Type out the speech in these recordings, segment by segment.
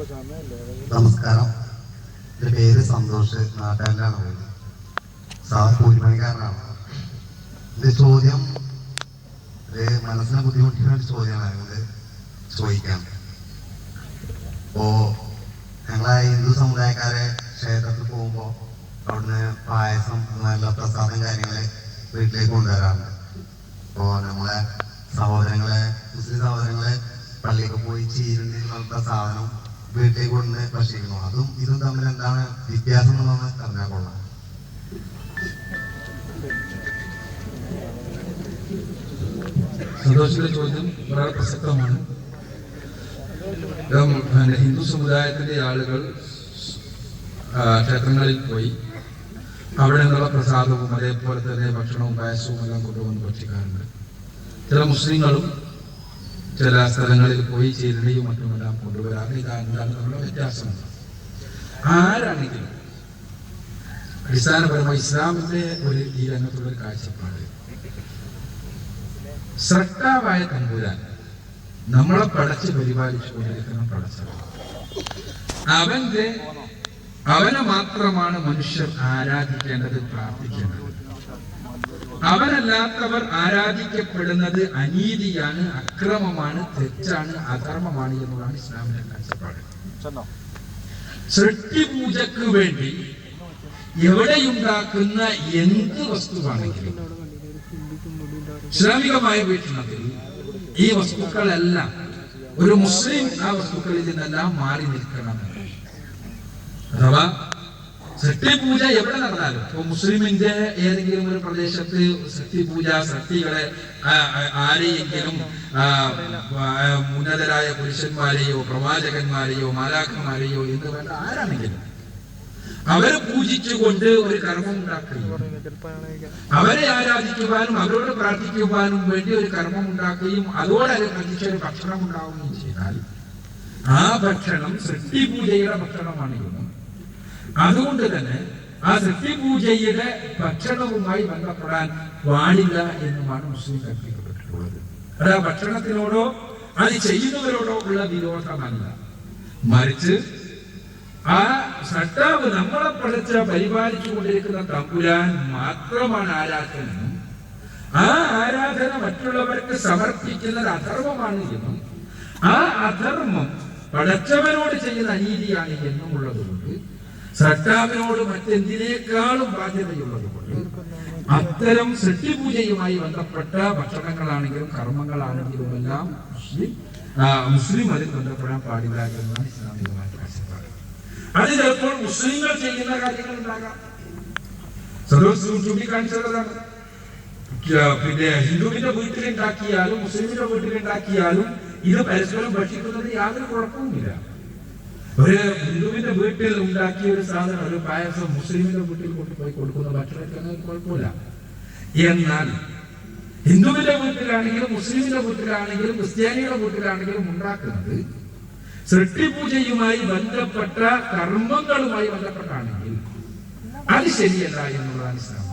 നമസ്കാരം. എൻ്റെ പേര് സന്തോഷ്, നാട്ടുകാരനാണ്. കൂലിപ്പണിക്കാരനാണ്. എൻ്റെ ചോദ്യം ഒരു മനസ്സിനെ ബുദ്ധിമുട്ടിക്കുന്ന ഒരു ചോദ്യമാണ് ഇത് ചോദിക്കാൻ. അപ്പോ ഞങ്ങളെ ഹിന്ദു സമുദായക്കാരെ ക്ഷേത്രത്തിൽ പോകുമ്പോൾ അവിടുന്ന് പായസം നല്ല പ്രസാദം കാര്യങ്ങള് വീട്ടിലേക്ക് കൊണ്ടുവരാറുണ്ട്. അപ്പോൾ നമ്മളെ സഹോദരങ്ങളെ മുസ്ലിം സഹോദരങ്ങളെ പള്ളിയൊക്കെ പോയി ചീരുണ്ടി എന്നുള്ള സാധനം വീട്ടിലേക്ക് കൊണ്ട് ഭക്ഷിക്കുന്നു. അതും ഇതും തമ്മിൽ എന്താണ് വ്യത്യാസം എന്നുള്ളത് അറിഞ്ഞാൽ കൊള്ളാം. സന്തോഷിന്റെ ചോദ്യം വളരെ പ്രസക്തമാണ്. ഹിന്ദു സമുദായത്തിലെ ആളുകൾ ക്ഷേത്രങ്ങളിൽ പോയി അവിടെ നിന്നുള്ള പ്രസാദവും അതേപോലെ തന്നെ ഭക്ഷണവും പായസവും എല്ലാം കൊണ്ടുവന്ന് ഭക്ഷിക്കാറുണ്ട്. ചില മുസ്ലിങ്ങളും ചില സ്ഥലങ്ങളിൽ പോയി ചീരണിയും മറ്റുമെല്ലാം കൊണ്ടുവരാറ്. ഇതാണ് നമ്മുടെ വ്യത്യാസം. ആരാണെങ്കിലും അടിസ്ഥാനപരമായി ഇസ്ലാമിന്റെ ഈ രംഗത്തുള്ള ഒരു കാഴ്ചപ്പാട്, സ്രഷ്ടാവായ തമ്പുരാൻ നമ്മളെ പടച്ച് പരിപാലിച്ചു കൊണ്ടിരിക്കുന്ന പടച്ചവൻ, അവനെ മാത്രമാണ് മനുഷ്യർ ആരാധിക്കേണ്ടത്, പ്രാർത്ഥിക്കേണ്ടത്. അവനല്ലാത്തവർ ആരാധിക്കപ്പെടുന്നത് അനീതിയാണ്, അക്രമമാണ്, തെറ്റാണ്, അധർമ്മമാണ് എന്നുള്ളതാണ് ഇസ്ലാമിന്റെ കാഴ്ചപ്പാട്. സൃഷ്ടിപൂജക്ക് വേണ്ടി എവിടെയുണ്ടാക്കുന്ന എന്ത് വസ്തുവാണെങ്കിലും ഇസ്ലാമികമായ വീക്ഷണത്തിൽ ഈ വസ്തുക്കളെല്ലാം ഒരു മുസ്ലിം ആ വസ്തുക്കളിൽ നിന്നെല്ലാം മാറി നിൽക്കണം. അഥവാ സൃഷ്ടിപൂജ എവിടെ നടന്നാലും, ഇപ്പൊ മുസ്ലിമിന്റെ ഏതെങ്കിലും ഒരു പ്രദേശത്ത് സൃഷ്ടിപൂജ, സൃഷ്ടികളെ ആരെയെങ്കിലും ഉന്നതരായ പുരുഷന്മാരെയോ പ്രവാചകന്മാരെയോ മാലാഖമാരെയോ എന്ന് വേണ്ട ആരാണെങ്കിലും അവരെ പൂജിച്ചുകൊണ്ട് ഒരു കർമ്മം ഉണ്ടാക്കുകയും അവരെ ആരാധിക്കുവാനും അവരോട് പ്രാർത്ഥിക്കുവാനും വേണ്ടി ഒരു കർമ്മം ഉണ്ടാക്കുകയും അതോടനുബന്ധിച്ച് ഒരു ഭക്ഷണം ഉണ്ടാവുകയും ചെയ്താൽ ആ ഭക്ഷണം സൃഷ്ടിപൂജയുടെ ഭക്ഷണമാണ് എന്നും അതുകൊണ്ട് തന്നെ ആ സൃഷ്ടിപൂജയുടെ ഭക്ഷണവുമായി ബന്ധപ്പെടാൻ പാടില്ല എന്നുമാണ് മുസ്ലിം കൽപ്പിക്കപ്പെട്ടിട്ടുള്ളത്. അത് ആ ഭക്ഷണത്തിനോടോ അത് ചെയ്യുന്നവരോടോ ഉള്ള വിരോധമല്ല, മറിച്ച് ആ സട്ടാവ് നമ്മളെ പഠിച്ച പരിപാലിച്ചു കൊണ്ടിരിക്കുന്ന തമ്പുരാൻ മാത്രമാണ് ആരാധന. ആ ആരാധന മറ്റുള്ളവർക്ക് സമർപ്പിക്കുന്നത് അധർമ്മമാണ് എന്നും ആ അധർമ്മം പടച്ചവനോട് ചെയ്യുന്ന അനീതിയാണ് എന്നും ഉള്ളതുകൊണ്ട് സട്ടാവിനോട് മറ്റെന്തിനേക്കാളും ബാധ്യതയുള്ളതുകൊണ്ട് അത്തരം സൃഷ്ടിപൂജയുമായി ബന്ധപ്പെട്ട ഭക്ഷണങ്ങളാണെങ്കിലും കർമ്മങ്ങളാണെങ്കിലും എല്ലാം മുസ്ലിം അതിൽ ബന്ധപ്പെടാൻ പാടില്ല എന്നാണ് ഇസ്ലാമികമായ കാഴ്ചപ്പാട്. അത് ചിലപ്പോൾ മുസ്ലിങ്ങൾ ചെയ്യുന്ന കാര്യങ്ങൾ ഉണ്ടാകാം. ചൂണ്ടിക്കാണിച്ചതാണ്. പിന്നെ ഹിന്ദുവിന്റെ വീട്ടിലുണ്ടാക്കിയാലും മുസ്ലിമിന്റെ വീട്ടിലുണ്ടാക്കിയാലും ഇത് പരസ്പരം ഭക്ഷിക്കുന്നത് യാതൊരു കുഴപ്പവുമില്ല. ഒരു ഹിന്ദുവിന്റെ വീട്ടിൽ ഉണ്ടാക്കിയ ഒരു സാധനം, ഒരു പായസം മുസ്ലിമിന്റെ വീട്ടിൽ കൊണ്ടുപോയി കൊടുക്കുന്ന ഭക്ഷണത്തിന് കുഴപ്പമില്ല. എന്നാൽ ഹിന്ദുവിന്റെ വീട്ടിലാണെങ്കിലും മുസ്ലിമിന്റെ വീട്ടിലാണെങ്കിലും ക്രിസ്ത്യാനിയുടെ വീട്ടിലാണെങ്കിലും ഉണ്ടാക്കുന്നത് സൃഷ്ടിപൂജയുമായി ബന്ധപ്പെട്ട കർമ്മങ്ങളുമായി ബന്ധപ്പെട്ടാണെങ്കിൽ അത് ശരിയല്ല എന്നുള്ളതാണ് ഇസ്ലാം.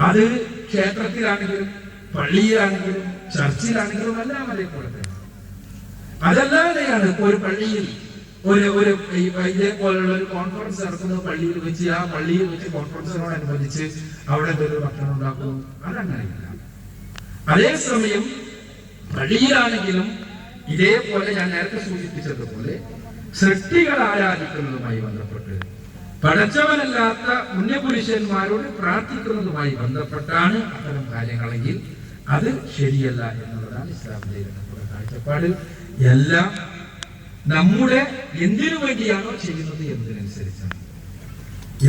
അത് ക്ഷേത്രത്തിലാണെങ്കിലും പള്ളിയിലാണെങ്കിലും ചർച്ചിലാണെങ്കിലും എല്ലാം അതേപോലെ തന്നെ. അതല്ലാതെയാണ് ഒരു പള്ളിയിൽ ഒരു ഇതേപോലുള്ള ഒരു കോൺഫറൻസ് നടക്കുന്നത് പള്ളിയിൽ വെച്ച്, ആ പള്ളിയിൽ വെച്ച് കോൺഫറൻസിനോടനുബന്ധിച്ച് അവിടെ എന്തൊരു ഭക്ഷണം ഉണ്ടാക്കുന്നു, അതങ്ങനെയില്ല. അതേസമയം പള്ളിയിലാണെങ്കിലും ഇതേപോലെ ഞാൻ നേരത്തെ സൂചിപ്പിച്ചതുപോലെ സൃഷ്ടികൾ ആരാധിക്കുന്നതുമായി ബന്ധപ്പെട്ട് പടച്ചവനല്ലാത്ത പുണ്യപുരുഷന്മാരോട് പ്രാർത്ഥിക്കുന്നതുമായി ബന്ധപ്പെട്ടാണ് അത്തരം കാര്യങ്ങളെങ്കിൽ അത് ശരിയല്ല എന്നുള്ളതാണ് ഇസ്ലാമിന്റെ കാഴ്ചപ്പാട്. എല്ലാം നമ്മുടെ എന്തിനു വേണ്ടിയാണോ ചെയ്യുന്നത് എന്നതിനനുസരിച്ചാണ്,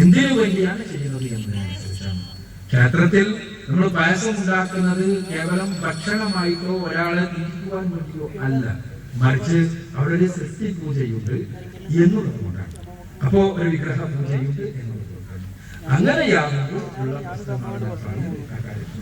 എന്തിനു വേണ്ടിയാണ് ചെയ്യുന്നത് എന്നതിനനുസരിച്ചാണ്. ക്ഷേത്രത്തിൽ നമ്മൾ പായസം ഉണ്ടാക്കുന്നത് കേവലം ഭക്ഷണമായിട്ടോ ഒരാളെ തീർക്കുവാൻ വേണ്ടിയോ അല്ല, മറിച്ച് അവിടെ ഒരു സൃഷ്ടി പൂജയുണ്ട് എന്നുള്ളതുകൊണ്ടാണ്. അപ്പോ ഒരു വിഗ്രഹ പൂജയുണ്ട് എന്നുള്ളതുകൊണ്ടാണ്. അങ്ങനെയാകുമ്പോൾ ഉള്ള പ്രശ്നമാണ് ആ കാര്യത്തിൽ.